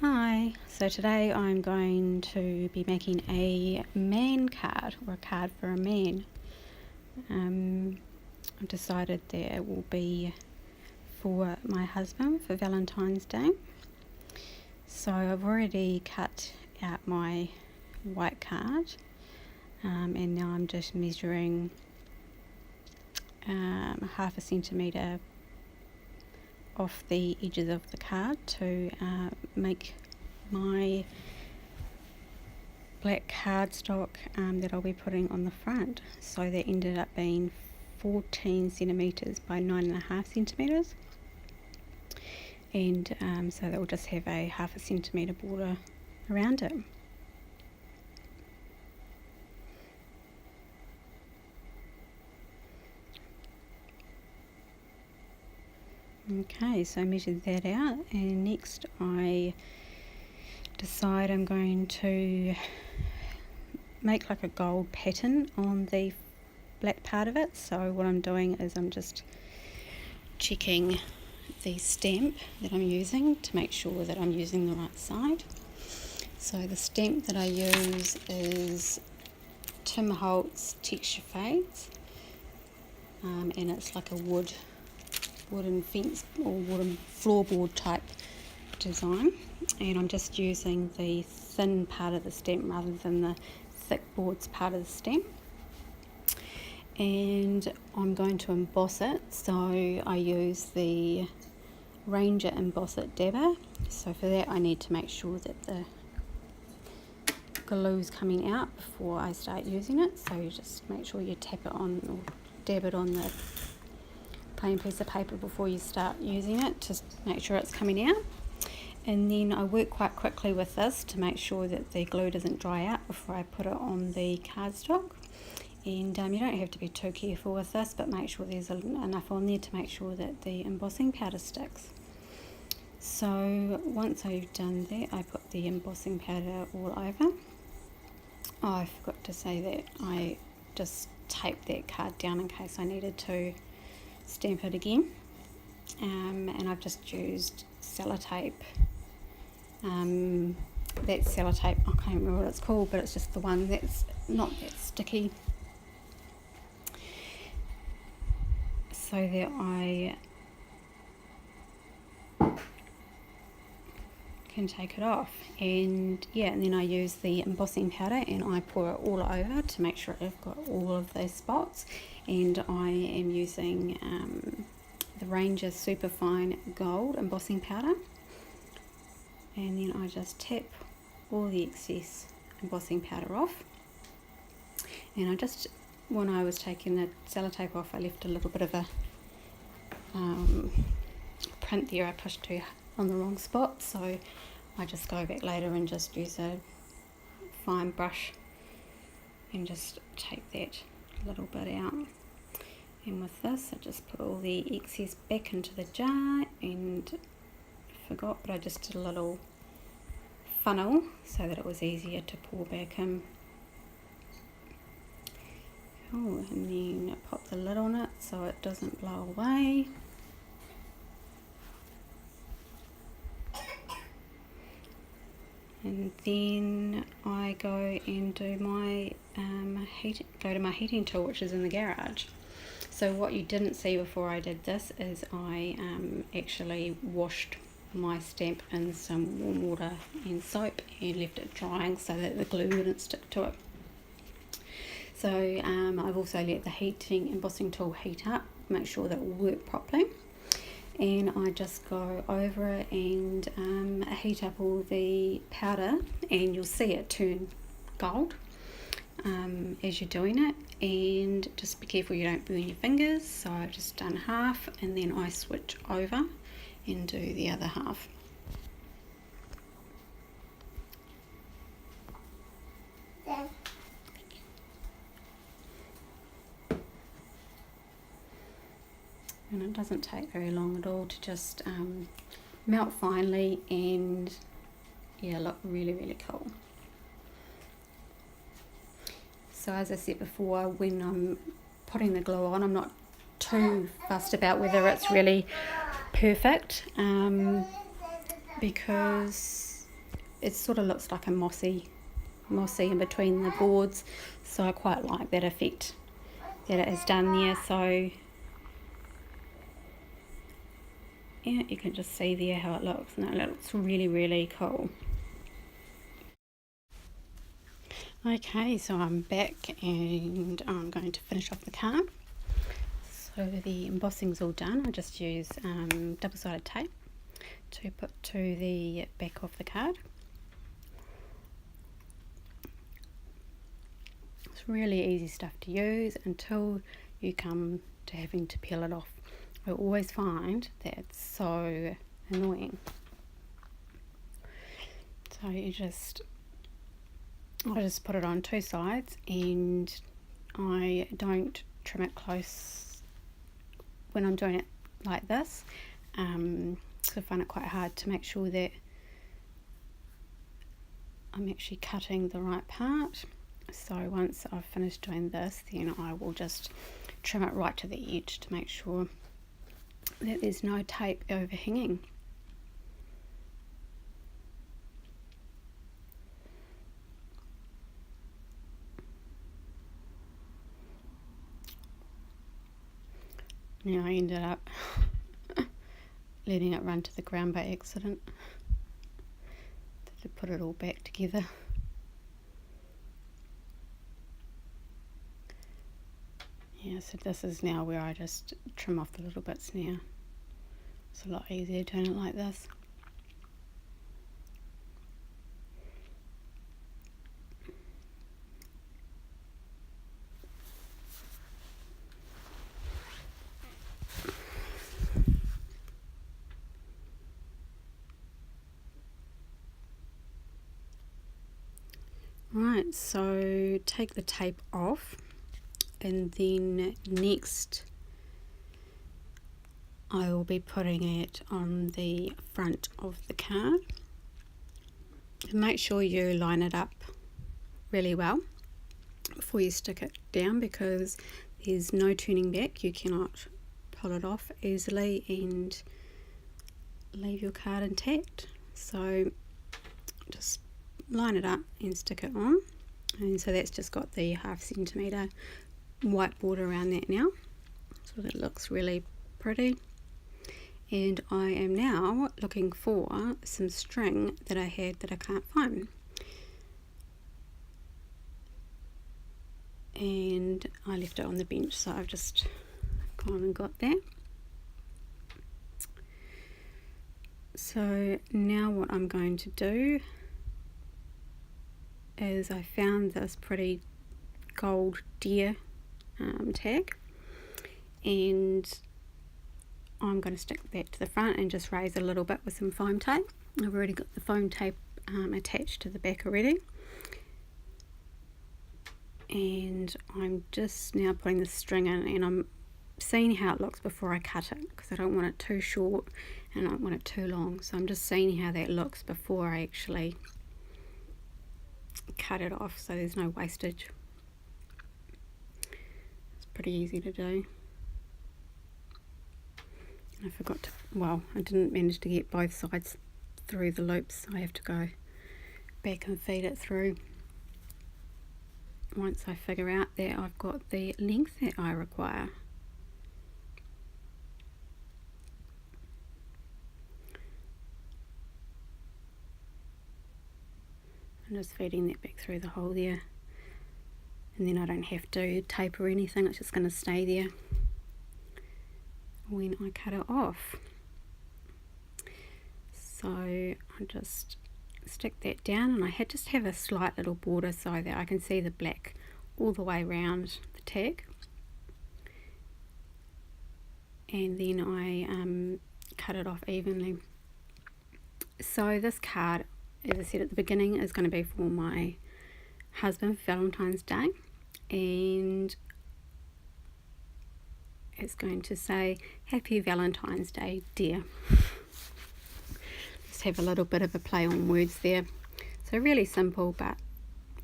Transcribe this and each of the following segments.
Hi, so today I'm going to be making a man card, or a card for a man. I've decided that it will be for my husband for Valentine's Day. So I've already cut out my white card, and now I'm just measuring half a centimetre off the edges of the card to make my black cardstock that I'll be putting on the front. So that ended up being 14 centimetres by 9.5 centimetres, and so that will just have a half a centimetre border around it. Okay, so I measured that out, and next I decide I'm going to make like a gold pattern on the black part of it. So what I'm doing is I'm just checking the stamp that I'm using to make sure that I'm using the right side. So the stamp that I use is Tim Holtz Texture Fades, and it's like a wooden fence or wooden floorboard type design, and I'm just using the thin part of the stamp rather than the thick boards part of the stamp. And I'm going to emboss it, so I use the Ranger Emboss It dabber. So for that I need to make sure that the glue's coming out before I start using it, so you just make sure you tap it on or dab it on the plain piece of paper before you start using it, to make sure it's coming out. And then I work quite quickly with this to make sure that the glue doesn't dry out before I put it on the cardstock. And you don't have to be too careful with this, but make sure there's enough on there to make sure that the embossing powder sticks. So once I've done that, I put the embossing powder all over. Oh, I forgot to say that I just taped that card down in case I needed to stamp it again. And I've just used sellotape. That sellotape, I can't remember what it's called, but it's just the one that's not that sticky, so that I can take it off. And yeah, and then I use the embossing powder and I pour it all over to make sure I've got all of those spots. And I am using the Ranger Superfine Gold embossing powder, and then I just tap all the excess embossing powder off. And I just, when I was taking the sellotape off, I left a little bit of a print there. I pushed too on the wrong spot, so I just go back later and just use a fine brush and just take that little bit out. And with this I just put all the excess back into the jar, and forgot, but I just did a little funnel so that it was easier to pour back in. Oh, and then pop the lid on it so it doesn't blow away. And then I go and do my heating tool, which is in the garage. So what you didn't see before I did this is I actually washed my stamp in some warm water and soap and left it drying so that the glue wouldn't stick to it. So I've also let the embossing tool heat up, make sure that it will work properly. And I just go over it and heat up all the powder, and you'll see it turn gold as you're doing it. And just be careful you don't burn your fingers. So I've just done half, and then I switch over and do the other half. And it doesn't take very long at all to just melt finely, and yeah, look really, really cool. So as I said before, when I'm putting the glue on, I'm not too fussed about whether it's really perfect, because it sort of looks like a mossy in between the boards, so I quite like that effect that it has done there. So yeah, you can just see there how it looks, and it looks really, really cool. Okay, so I'm back and I'm going to finish off the card. So the embossing's all done. I just use double-sided tape to put to the back of the card. It's really easy stuff to use until you come to having to peel it off. I always find that it's so annoying. So I just put it on two sides, and I don't trim it close when I'm doing it like this. So I find it quite hard to make sure that I'm actually cutting the right part. So once I've finished doing this, then I will just trim it right to the edge to make sure that there's no tape overhanging. Now I ended up letting it run to the ground by accident. To put it all back together. Yeah, so this is now where I just trim off the little bits now. It's a lot easier doing it like this. Right, so take the tape off, and then next I will be putting it on the front of the card. Make sure you line it up really well before you stick it down, because there's no turning back. You cannot pull it off easily and leave your card intact. So just line it up and stick it on, and so that's just got the 1/2 centimetre white border around that now, so that looks really pretty. And I am now looking for some string that I had that I can't find, and I left it on the bench, so I've just gone and got that. So now what I'm going to do is I found this pretty gold deer tag, and I'm going to stick that to the front and just raise a little bit with some foam tape. I've already got the foam tape attached to the back already, and I'm just now putting the string in, and I'm seeing how it looks before I cut it, because I don't want it too short and I don't want it too long. So I'm just seeing how that looks before I actually cut it off, so there's no wastage. It's pretty easy to do. I forgot to, well, I didn't manage to get both sides through the loops, so I have to go back and feed it through once I figure out that I've got the length that I require. I'm just feeding that back through the hole there, and then I don't have to tape or anything, it's just going to stay there when I cut it off. So I just stick that down, and I just have a slight little border so that I can see the black all the way around the tag, and then I cut it off evenly. So this card, as I said at the beginning, is going to be for my husband for Valentine's Day, and it's going to say, "Happy Valentine's Day, dear." Just have a little bit of a play on words there. So really simple, but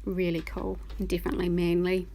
really cool, and definitely manly.